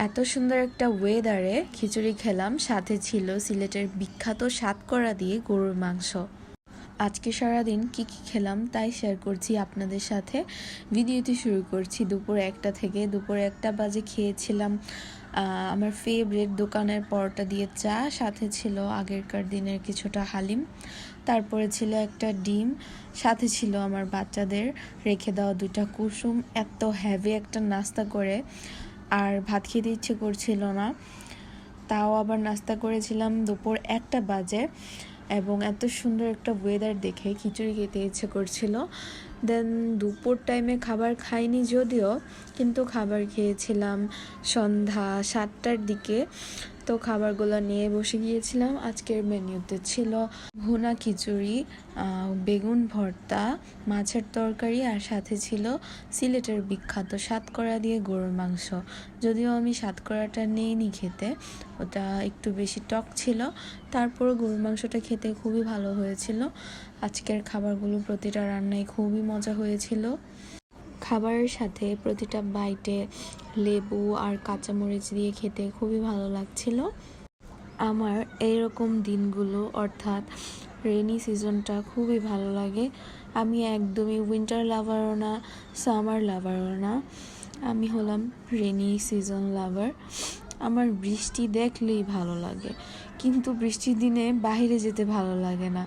এত সুন্দর একটা ওয়েদারে খিচুড়ি খেলাম, সাথে ছিল সিলেটের বিখ্যাত সাতকরা দিয়ে গরুর মাংস। আজকে সারাদিন কি কি খেলাম তাই শেয়ার করছি আপনাদের সাথে। ভিডিওটি শুরু করছি দুপুর 1টা থেকে। দুপুর 1টা বাজে খেয়েছিলাম আমার ফেভারিট দোকানের পরোটা দিয়ে চা, সাথে ছিল আগেরকার দিনের কিছুটা হালিম, তারপরে ছিল একটা ডিম, সাথে ছিল আমার বাচ্চাদের রেখে দেওয়া 2টা কুসুম। এত হেভি একটা নাস্তা করে আর ভাত খেতে ইচ্ছে করছিল না, তাও আবার নাস্তা করেছিলাম দুপুর 1টা বাজে, এবং এত সুন্দর একটা ওয়েদার দেখে খিচুড়ি খেতে ইচ্ছে করছিল। দেন দুপুর টাইমে খাবার খাইনি যদিও, কিন্তু খাবার খেয়েছিলাম সন্ধ্যা 7টার দিকে। তো খাবারগুলো নিয়ে বসে গিয়েছিলাম। আজকের মেনুতে ছিল ভুনা খিচুড়ি, বেগুন ভর্তা, মাছের তরকারি, আর সাথে ছিল সিলেটের বিখ্যাত সাতকরা দিয়ে গরুর মাংস। যদিও আমি সাতকরাটা নেইনি খেতে, ওটা একটু বেশি টক ছিল, তারপরও গরুর মাংসটা খেতে খুবই ভালো হয়েছিল। আজকের খাবারগুলো প্রতিটা রান্নায় খুবই মজা হয়েছিল। খাবারের সাথে প্রতিটা বাইটে লেবু আর কাঁচামরিচ দিয়ে খেতে খুবই ভালো লাগছিল। আমার এইরকম দিনগুলো অর্থাৎ রেনি সিজনটা খুবই ভালো লাগে। আমি একদমই উইন্টার লাভারও না, সামার লাভারও না, আমি হলাম রেনি সিজন লাভার। আমার বৃষ্টি দেখলেই ভালো লাগে, কিন্তু বৃষ্টির দিনে বাইরে যেতে ভালো লাগে না।